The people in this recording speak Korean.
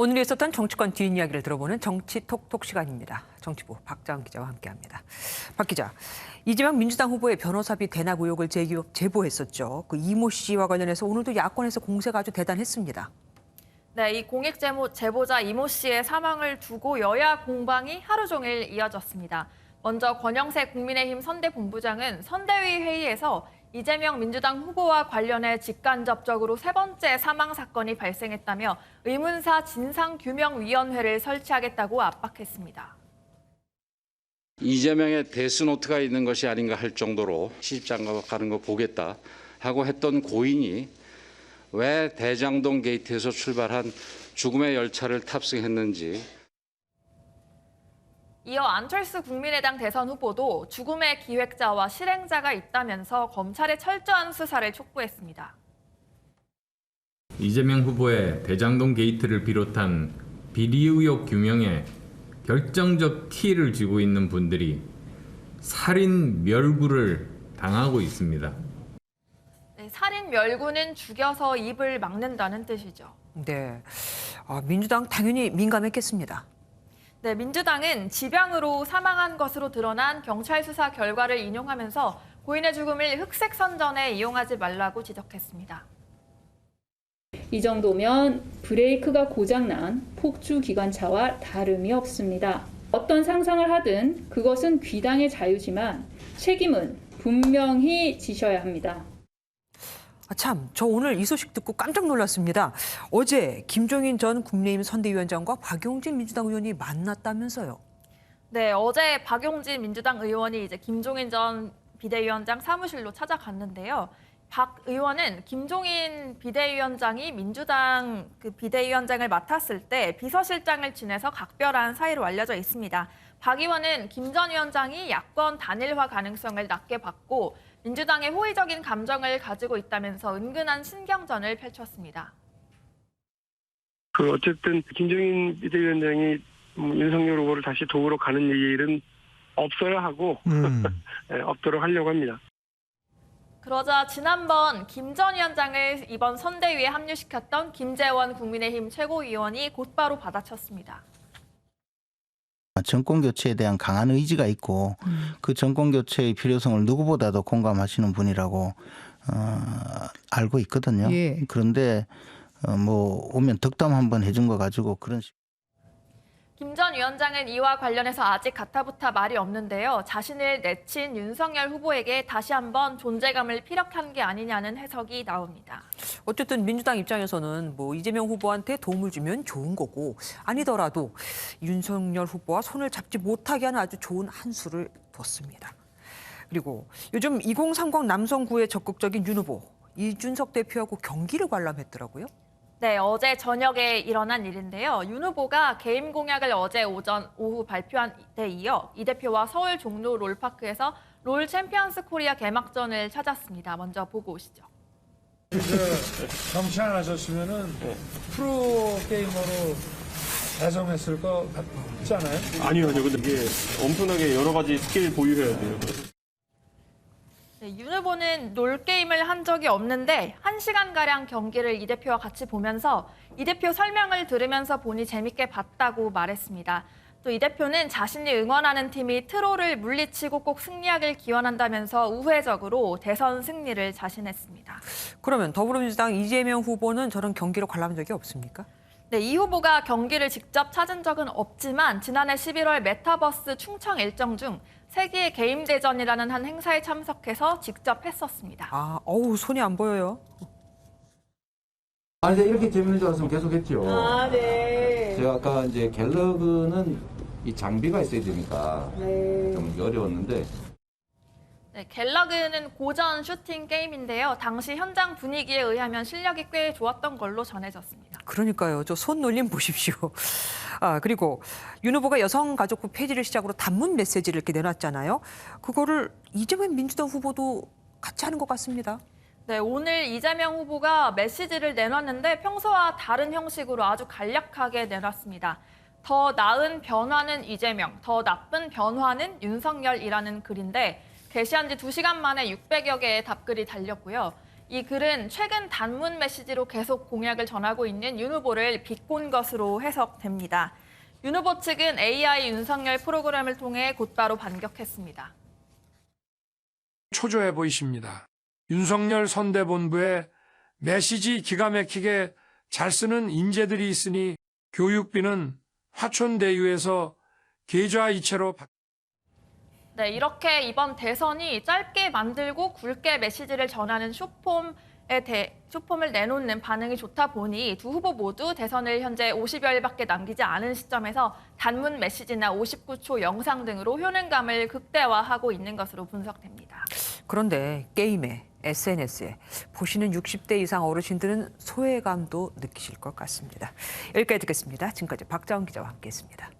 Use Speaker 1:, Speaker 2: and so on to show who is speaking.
Speaker 1: 오늘 있었던 정치권 뒷이야기를 들어보는 정치톡톡 시간입니다. 정치부 박자원 기자와 함께합니다. 박 기자, 이재명 민주당 후보의 변호사비 대납 의혹을 제보했었죠. 그 이모 씨와 관련해서 오늘도 야권에서 공세가 아주 대단했습니다.
Speaker 2: 네, 이 공익 제보자 이모 씨의 사망을 두고 여야 공방이 하루 종일 이어졌습니다. 먼저 권영세 국민의힘 선대본부장은 선대위 회의에서 이재명 민주당 후보와 관련해 직간접적으로 세 번째 사망 사건이 발생했다며 의문사 진상규명위원회를 설치하겠다고 압박했습니다.
Speaker 3: 이재명의 데스노트가 있는 것이 아닌가 할 정도로 시집장가 가는 거 보겠다 하고 했던 고인이 왜 대장동 게이트에서 출발한 죽음의 열차를 탑승했는지.
Speaker 2: 이어 안철수 국민의당 대선 후보도 죽음의 기획자와 실행자가 있다면서 검찰의 철저한 수사를 촉구했습니다.
Speaker 4: 이재명 후보의 대장동 게이트를 비롯한 비리 의혹 규명에 결정적 키를 쥐고 있는 분들이 살인 멸구를 당하고 있습니다.
Speaker 2: 네, 살인 멸구는 죽여서 입을 막는다는 뜻이죠.
Speaker 1: 네, 민주당 당연히 민감했겠습니다.
Speaker 2: 네, 민주당은 지병으로 사망한 것으로 드러난 경찰 수사 결과를 인용하면서 고인의 죽음을 흑색 선전에 이용하지 말라고 지적했습니다.
Speaker 5: 이 정도면 브레이크가 고장난 폭주 기관차와 다름이 없습니다. 어떤 상상을 하든 그것은 귀당의 자유지만 책임은 분명히 지셔야 합니다.
Speaker 1: 참, 저 오늘 이 소식 듣고 깜짝 놀랐습니다. 어제 김종인 전 국민의힘 선대위원장과 박용진 민주당 의원이 만났다면서요?
Speaker 2: 네, 어제 박용진 민주당 의원이 김종인 전 비대위원장 사무실로 찾아갔는데요. 박 의원은 김종인 비대위원장이 민주당 비대위원장을 맡았을 때 비서실장을 지내서 각별한 사이로 알려져 있습니다. 박 의원은 김 전 위원장이 야권 단일화 가능성을 낮게 봤고 민주당의 호의적인 감정을 가지고 있다면서 은근한 신경전을 펼쳤습니다.
Speaker 6: 어쨌든 김종인 비대위원장이 윤석열 후보를 다시 도우러 가는 일은 없어야 하고 없도록 하려고 합니다.
Speaker 2: 그러자 지난번 김 전 위원장을 이번 선대위에 합류시켰던 김재원 국민의힘 최고위원이 곧바로 받아쳤습니다.
Speaker 7: 정권 교체에 대한 강한 의지가 있고 그 정권 교체의 필요성을 누구보다도 공감하시는 분이라고 알고 있거든요. 예. 그런데 오면 덕담 한번 해준 거 가지고 그런 식으로.
Speaker 2: 김 전 위원장은 이와 관련해서 아직 가타부타 말이 없는데요. 자신을 내친 윤석열 후보에게 다시 한번 존재감을 피력한 게 아니냐는 해석이 나옵니다.
Speaker 1: 어쨌든 민주당 입장에서는 이재명 후보한테 도움을 주면 좋은 거고 아니더라도 윤석열 후보와 손을 잡지 못하게 하는 아주 좋은 한 수를 뒀습니다. 그리고 요즘 2030 남성구에 적극적인 윤 후보, 이준석 대표하고 경기를 관람했더라고요.
Speaker 2: 네, 어제 저녁에 일어난 일인데요. 윤 후보가 개임 공약을 어제 오후 발표한 데 이어 이 대표와 서울 종로 롤파크에서 롤 챔피언스 코리아 개막전을 찾았습니다. 먼저 보고 오시죠.
Speaker 8: 정치 안 하셨으면은 프로 게이머로 배정했을 것 같지 않아요?
Speaker 9: 아니요. 근데 이게 엄청나게 여러 가지 스킬 보유해야 돼요.
Speaker 2: 네, 윤 후보는 롤게임을 한 적이 없는데 1시간가량 경기를 이 대표와 같이 보면서 이 대표 설명을 들으면서 보니 재밌게 봤다고 말했습니다. 또 이 대표는 자신이 응원하는 팀이 트롤을 물리치고 꼭 승리하길 기원한다면서 우회적으로 대선 승리를 자신했습니다.
Speaker 1: 그러면 더불어민주당 이재명 후보는 저런 경기를 관람한 적이 없습니까?
Speaker 2: 네, 이 후보가 경기를 직접 찾은 적은 없지만 지난해 11월 메타버스 충청 일정 중 세계 게임대전이라는 한 행사에 참석해서 직접 했었습니다.
Speaker 1: 손이 안 보여요.
Speaker 10: 이렇게 재밌는 줄 알았으면 계속 했죠.
Speaker 2: 네.
Speaker 10: 제가 아까 갤러그는 이 장비가 있어야 되니까 좀 어려웠는데.
Speaker 2: 네, 갤러그는 고전 슈팅 게임인데요. 당시 현장 분위기에 의하면 실력이 꽤 좋았던 걸로 전해졌습니다.
Speaker 1: 그러니까요. 저 손놀림 보십시오. 그리고 윤 후보가 여성가족부 폐지를 시작으로 단문 메시지를 이렇게 내놨잖아요. 그거를 이재명 민주당 후보도 같이 하는 것 같습니다.
Speaker 2: 네, 오늘 이재명 후보가 메시지를 내놨는데 평소와 다른 형식으로 아주 간략하게 내놨습니다. 더 나은 변화는 이재명, 더 나쁜 변화는 윤석열이라는 글인데 게시한 지 2시간 만에 600여 개의 답글이 달렸고요. 이 글은 최근 단문 메시지로 계속 공약을 전하고 있는 윤 후보를 비꼰 것으로 해석됩니다. 윤 후보 측은 AI 윤석열 프로그램을 통해 곧바로 반격했습니다.
Speaker 8: 초조해 보이십니다. 윤석열 선대본부에 메시지 기가 막히게 잘 쓰는 인재들이 있으니 교육비는 화촌대유에서 계좌이체로
Speaker 2: 네, 이렇게 이번 대선이 짧게 만들고 굵게 메시지를 전하는 쇼폼을 내놓는 반응이 좋다 보니 두 후보 모두 대선을 현재 50여일밖에 남기지 않은 시점에서 단문 메시지나 59초 영상 등으로 효능감을 극대화하고 있는 것으로 분석됩니다.
Speaker 1: 그런데 게임에 SNS에 보시는 60대 이상 어르신들은 소외감도 느끼실 것 같습니다. 여기까지 듣겠습니다. 지금까지 박자원 기자와 함께했습니다.